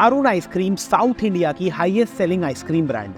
Arun ice cream south India की highest selling ice cream brand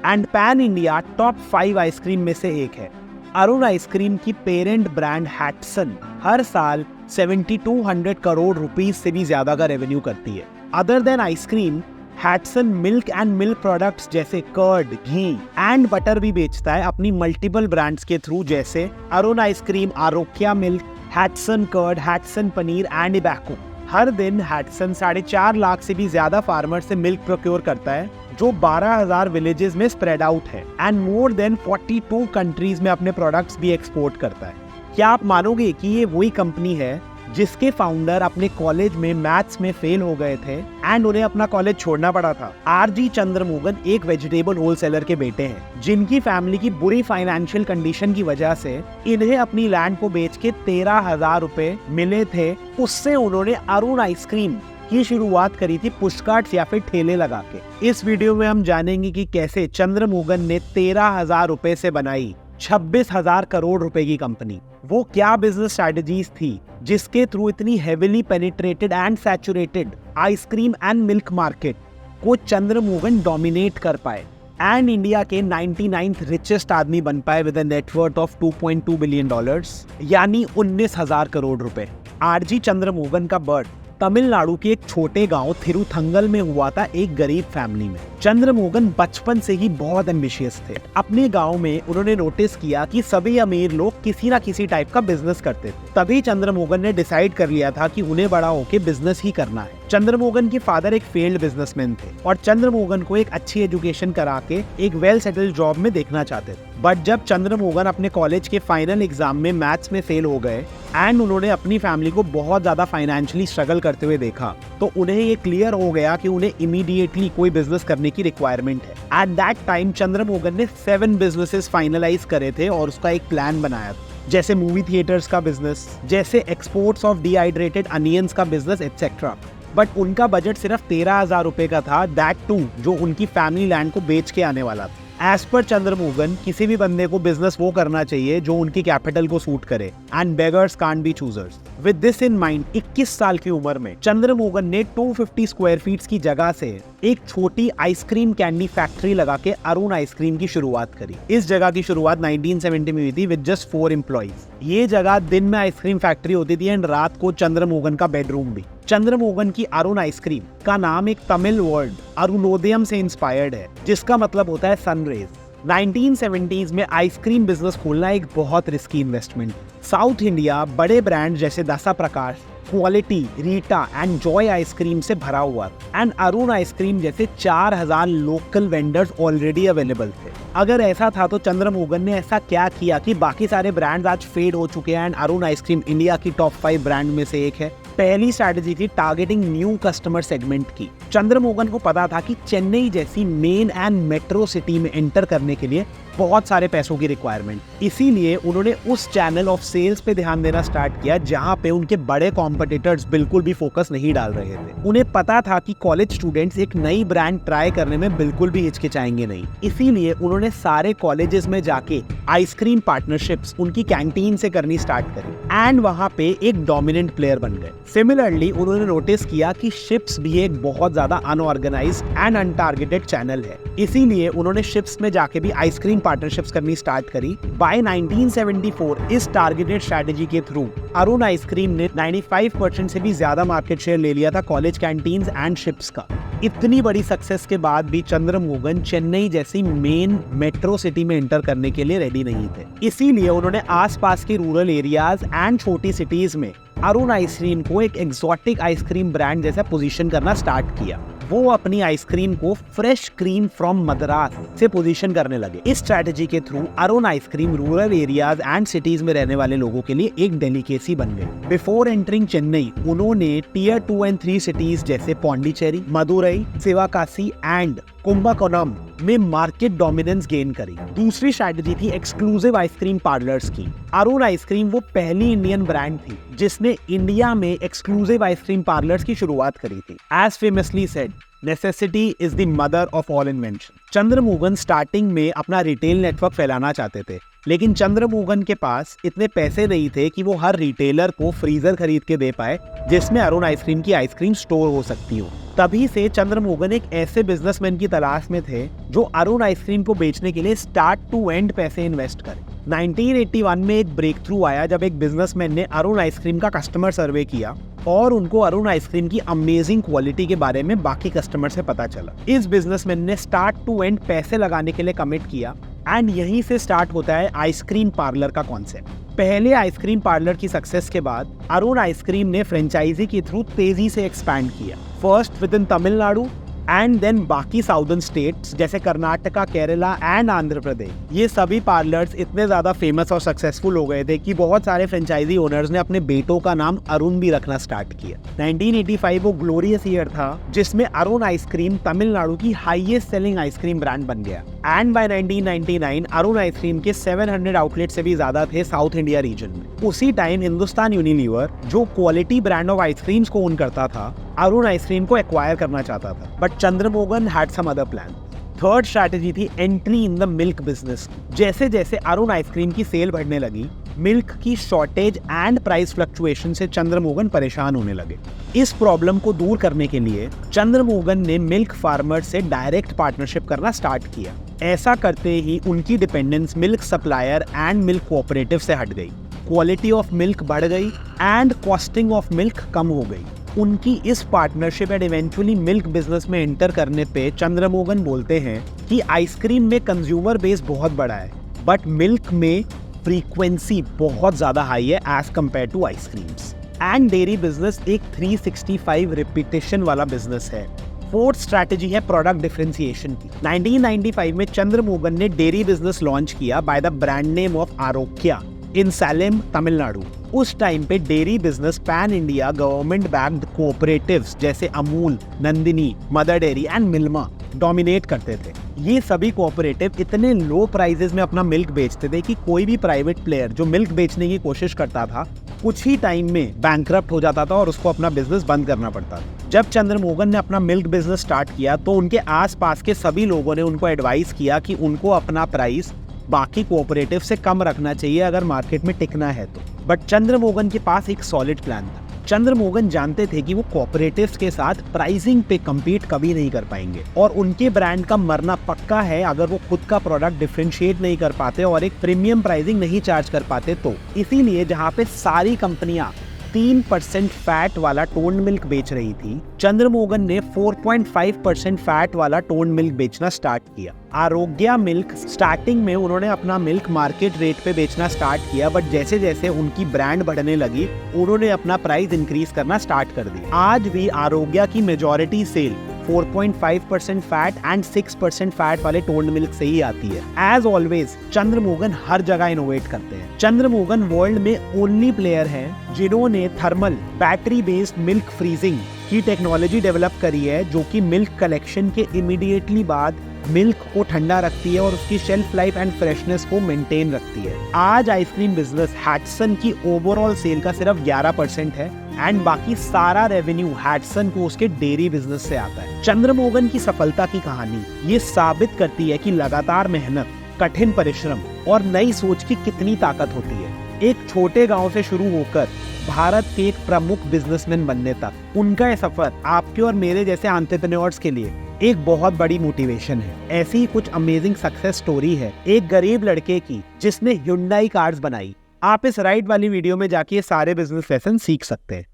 and pan India top 5 ice cream में से एक है। अरुण आइसक्रीम की पेरेंट ब्रांड हैटसन हर साल 7200 करोड़ रुपीस से भी ज्यादा का रेवेन्यू करती है। Other than ice cream, Hatsun milk and milk products जैसे कर्ड, घी एंड बटर भी बेचता है अपनी मल्टीपल ब्रांड्स के थ्रू, जैसे Arun ice cream, Arogya milk, Hatsun curd, Hatsun paneer and Ibaco. हर दिन हैटसन 4.5 लाख से भी ज्यादा फार्मर से मिल्क प्रोक्योर करता है, जो 12,000 विलेजेस में स्प्रेड आउट है एंड मोर देन 42 कंट्रीज में अपने प्रोडक्ट्स भी एक्सपोर्ट करता है। क्या आप मानोगे कि ये वही कंपनी है जिसके फाउंडर अपने कॉलेज में मैथ्स में फेल हो गए थे एंड उन्हें अपना कॉलेज छोड़ना पड़ा था? आरजी चंद्रमोहन एक वेजिटेबल होलसेलर के बेटे हैं, जिनकी फैमिली की बुरी फाइनेंशियल कंडीशन की वजह से इन्हें अपनी लैंड को बेच के 13,000 रुपए मिले थे। उससे उन्होंने अरुण आइसक्रीम की शुरुआत करी थी पुशकार्ट्स या फिर ठेले लगा के। इस वीडियो में हम जानेंगे कि कैसे चंद्रमोहन ने 13,000 रुपए से बनाई 26,000 करोड़ रुपए की कंपनी। वो क्या बिजनेस स्ट्रेटजीज थी जिसके थ्रू इतनी heavily penetrated and saturated ice cream and milk market को चंद्रमोहन डोमिनेट कर पाए एंड इंडिया के 99th रिचेस्ट आदमी बन पाए with a net worth of $2.2 billion, यानी 19,000 करोड़ रुपए। आरजी चंद्रमोहन का बर्थ तमिलनाडु के एक छोटे गांव थिरुथंगल में हुआ था, एक गरीब फैमिली में। चंद्रमोहन बचपन से ही बहुत एम्बिशियस थे। अपने गांव में उन्होंने नोटिस किया कि सभी अमीर लोग किसी ना किसी टाइप का बिजनेस करते थे। तभी चंद्रमोहन ने डिसाइड कर लिया था कि उन्हें बड़ा होके बिजनेस ही करना है। चंद्रमोहन के फादर एक फेल्ड बिजनेसमैन थे और चंद्रमोहन को एक अच्छी एजुकेशन करा के एक वेल सेटल्ड जॉब में देखना चाहते थे। बट जब चंद्रमोहन अपने कॉलेज के फाइनल एग्जाम में मैथ्स में फेल हो गए एंड उन्होंने अपनी फैमिली को बहुत ज्यादा फाइनेंशियली स्ट्रगल करते हुए देखा, तो उन्हें ये क्लियर हो गया कि उन्हें इमीडिएटली कोई बिजनेस करने की रिक्वायरमेंट है। एट दैट टाइम चंद्रमोहन ने 7 बिजनेसेस फाइनलाइज करे थे और उसका एक प्लान बनाया था, जैसे मूवी थिएटर्स का बिजनेस, जैसे एक्सपोर्ट्स ऑफ डिहाइड्रेटेड अनियंस का बिजनेस एटसेट्रा। बट उनका बजट सिर्फ 13,000 रुपए का था, दैट टू जो उनकी फैमिली लैंड को बेच के आने वाला था। एज पर चंद्रमोहन, किसी भी बंदे को बिजनेस वो करना चाहिए जो उनकी कैपिटल को सूट करे and beggars can't be choosers. With this in mind 21 साल की उम्र में चंद्रमोहन ने 250 स्क्वायर फीट की जगह से एक छोटी आइसक्रीम कैंडी फैक्ट्री लगा के अरुण आइसक्रीम की शुरुआत करी। इस जगह की शुरुआत 1970 में हुई थी विद जस्ट 4 एम्प्लॉइज। ये जगह दिन में आइसक्रीम फैक्ट्री होती थी एंड रात को चंद्रमोहन का बेडरूम भी। चंद्रमोहन की अरुण आइसक्रीम का नाम एक तमिल वर्ड अरुणोदयम से इंस्पायर्ड है, जिसका मतलब होता है सनरेज। 1970s में आइसक्रीम बिजनेस खोलना एक बहुत रिस्की इन्वेस्टमेंट। साउथ इंडिया बड़े ब्रांड जैसे Dasa Prakash, quality, Rita and Joy ice cream से भरा हुआ एंड अरुण आइसक्रीम जैसे 4,000 लोकल वेंडर्स ऑलरेडी अवेलेबल थे। अगर ऐसा था तो चंद्रमोहन ने ऐसा क्या किया कि बाकी सारे ब्रांड्स आज फेड हो चुके हैं एंड अरुण आइसक्रीम इंडिया की टॉप 5 ब्रांड में से एक है? पहली स्ट्रैटेजी थी टारगेटिंग न्यू कस्टमर सेगमेंट की। चंद्रमोहन को पता था कि चेन्नई जैसी मेन एंड मेट्रो सिटी में एंटर करने के लिए बहुत सारे पैसों की रिक्वायरमेंट, इसीलिए उन्होंने उस चैनल ऑफ सेल्स पे ध्यान देना स्टार्ट किया जहां पे उनके बड़े कॉम्पिटिटर्स बिल्कुल भी फोकस नहीं डाल रहे थे। उन्हें पता था कि कॉलेज स्टूडेंट्स एक नई ब्रांड ट्राई करने में बिल्कुल भी हिचकिचाएंगे नहीं, इसीलिए उन्होंने सारे कॉलेजेस में जाके आइसक्रीम पार्टनरशिप्स उनकी कैंटीन से करनी स्टार्ट करी एंड वहां पे एक डोमिनेंट प्लेयर बन गए। सिमिलरली उन्होंने नोटिस किया कि शिप्स भी एक बहुत ज्यादा अनऑर्गेनाइज्ड एंड अनटारगेटेड चैनल है, इसीलिए उन्होंने शिप्स में जाके भी आइसक्रीम पार्टनरशिप्स करनी स्टार्ट करी। बाय 1974 इस टारगेटेड स्ट्रेटजी के थ्रू अरुण आइसक्रीम ने 95% से भी ज्यादा मार्केट शेयर ले लिया था कॉलेज कैंटीन्स एंड शिप्स का। इतनी बड़ी सक्सेस के बाद भी चंद्रमोहन चेन्नई जैसी मेन मेट्रो सिटी में एंटर करने के लिए रेडी नहीं थे, इसीलिए उन्होंने आसपास के रूरल एरियाज एंड छोटी सिटीज में अरुण आइसक्रीम को एक एक्सोटिक आइसक्रीम ब्रांड जैसा पोजीशन करना स्टार्ट किया। वो अपनी आइसक्रीम को फ्रेश क्रीम फ्रॉम मद्रास से पोजीशन करने लगे। इस स्ट्रेटजी के through Arun ice cream rural areas and cities में रहने वाले लोगों के लिए एक डेलिकेसी बन गई। बिफोर एंटरिंग चेन्नई, उन्होंने टियर 2 एंड 3 सिटीज जैसे पौंडीचेरी, मदुरई, शिवकाशी एंड कुंभकोणम में मार्केट डोमिनेंस गेन करी। दूसरी स्ट्रेटजी थी एक्सक्लूसिव आइसक्रीम पार्लर्स की। अरुण आइसक्रीम वो पहली इंडियन ब्रांड थी जिसने इंडिया में एक्सक्लूसिव आइसक्रीम पार्लर्स की शुरुआत करी थी। As famously said, necessity is the mother of all invention. Chandramohan starting में अपना रिटेल नेटवर्क फैलाना चाहते थे, लेकिन चंद्रमोहन के पास इतने पैसे नहीं थे कि वो हर रिटेलर को फ्रीजर खरीद के दे पाए जिसमें अरुण आइसक्रीम की आइसक्रीम स्टोर हो सकती हो। तभी से चंद्रमोहन एक ऐसे बिजनेसमैन की तलाश में थे जो अरुण आइसक्रीम को बेचने के लिए स्टार्ट टू एंड पैसे इन्वेस्ट करे। 1981 में एक ब्रेक थ्रू आया जब एक बिजनेसमैन ने अरुण आइसक्रीम का कस्टमर सर्वे किया और उनको अरुण आइसक्रीम की अमेजिंग क्वालिटी के बारे में बाकी कस्टमर से पता चला। इस बिजनेसमैन ने स्टार्ट टू एंड पैसे लगाने के लिए कमिट किया एंड यहीं से स्टार्ट होता है आइसक्रीम पार्लर का कॉन्सेप्ट। पहले आइसक्रीम पार्लर की सक्सेस के बाद अरुण आइसक्रीम ने फ्रेंचाइजी के थ्रू तेजी से एक्सपैंड किया, first within Tamil Nadu and then बाकी साउदर्न स्टेट्स जैसे कर्नाटका, केरला एंड आंध्र प्रदेश। ये सभी पार्लर्स इतने ज्यादा फेमस और सक्सेसफुल हो गए थे कि बहुत सारे फ्रेंचाइजी ओनर्स ने अपने बेटों का नाम अरुण भी रखना स्टार्ट किया। 1985 वो ग्लोरियस ईयर था जिसमें अरुण आइसक्रीम तमिलनाडु की हाईएस्ट सेलिंग आइसक्रीम ब्रांड बन गया एंड बाय 1999 अरुण आइसक्रीम के 700 आउटलेट से भी ज्यादा थे साउथ इंडिया रीजन में। उसी टाइम हिंदुस्तान यूनिलीवर जो क्वालिटी ब्रांड ऑफ आइसक्रीम्स को ओन करता था, अरुण आइसक्रीम को एक्वायर करना चाहता था, but Chandramohan had some other plan. Third strategy थी entry in the milk business. जैसे जैसे अरुण आइसक्रीम की सेल बढ़ने लगी, मिल्क की शॉर्टेज एंड प्राइस फ्लक्चुएशन से चंद्रमोहन परेशान होने लगे। इस प्रॉब्लम को दूर करने के लिए चंद्रमोहन ने मिल्क फार्मर्स से डायरेक्ट पार्टनरशिप करना स्टार्ट किया। ऐसा करते ही उनकी dependence milk supplier and milk cooperative से हट गई, क्वालिटी ऑफ मिल्क बढ़ गई एंड कॉस्टिंग ऑफ मिल्क कम हो गई। उनकी इस partnership and eventually milk business में एंटर करने पे चंद्रमोहन बोलते हैं कि आइसक्रीम में कंज्यूमर बेस बहुत बड़ा है बट मिल्क में फ्रीक्वेंसी बहुत ज्यादा हाई है as compare to ice creams. And dairy business एक 365 रिपीटेशन वाला बिजनेस है। फोर्थ स्ट्रैटेजी है प्रोडक्ट डिफरेंशिएशन की। 1995 में चंद्रमोहन ने डेयरी बिजनेस लॉन्च किया by the brand name of Arogya in Salem, Tamil Nadu. उस टाइम पे dairy business pan India government backed cooperatives जैसे Amul, Nandini, Mother Dairy and Milma dominate करते थे। ये सभी कोऑपरेटिव इतने लो प्राइसेस में अपना मिल्क बेचते थे कि कोई भी प्राइवेट प्लेयर जो मिल्क बेचने की कोशिश करता था कुछ ही टाइम में बैंकरप्ट हो जाता था और उसको अपना बिजनेस बंद करना पड़ता था। जब चंद्रमोहन ने अपना मिल्क बिजनेस स्टार्ट किया तो उनके आसपास के सभी लोगों ने उनको एडवाइस किया कि उनको अपना प्राइस बाकी कोऑपरेटिव से कम रखना चाहिए अगर मार्केट में टिकना है तो। बट चंद्रमोहन के पास एक सॉलिड प्लान था। चंद्रमोहन जानते थे कि वो कोऑपरेटिव्स के साथ प्राइसिंग पे कम्पीट कभी नहीं कर पाएंगे और उनके ब्रांड का मरना पक्का है अगर वो खुद का प्रोडक्ट डिफरेंशिएट नहीं कर पाते और एक प्रीमियम प्राइसिंग नहीं चार्ज कर पाते तो। इसीलिए जहाँ पे सारी कंपनियां 3% फैट वाला टोन्ड मिल्क बेच रही थी, चंद्रमोहन ने 4.5% फैट वाला टोन्ड मिल्क बेचना स्टार्ट किया। आरोग्या मिल्क स्टार्टिंग में उन्होंने अपना मिल्क मार्केट रेट पे बेचना स्टार्ट किया बट जैसे जैसे उनकी ब्रांड बढ़ने लगी उन्होंने अपना प्राइस इंक्रीज करना स्टार्ट कर दिया। आज भी आरोग्या की majority sale 4.5% fat and 6% fat वाले टोन्ड मिल्क से ही आती है। एज ऑलवेज चंद्रमोहन हर जगह इनोवेट करते हैं। चंद्रमोहन वर्ल्ड में ओनली प्लेयर हैं जिन्होंने thermal battery based milk freezing की टेक्नोलॉजी डेवलप करी है जो कि मिल्क कलेक्शन के इमीडिएटली बाद मिल्क को ठंडा रखती है और उसकी शेल्फ लाइफ एंड फ्रेशनेस को मेंटेन रखती है। आज आइसक्रीम बिजनेस हैटसन की ओवरऑल सेल का सिर्फ 11% है एंड बाकी सारा रेवेन्यू हैटसन को उसके डेयरी बिजनेस से आता है। चंद्रमोहन की सफलता की कहानी ये साबित करती है कि लगातार मेहनत, कठिन परिश्रम और नई सोच की कितनी ताकत होती है। एक छोटे गांव से शुरू होकर भारत के एक प्रमुख बिजनेसमैन बनने तक उनका ये सफर आपके और मेरे जैसे एंटरप्रेन्योर्स के लिए एक बहुत बड़ी मोटिवेशन है। ऐसी ही कुछ अमेजिंग सक्सेस स्टोरी है एक गरीब लड़के की जिसने Hyundai कार्स बनाई। आप इस राइट वाली वीडियो में जाके ये सारे बिजनेस लेसन सीख सकते हैं।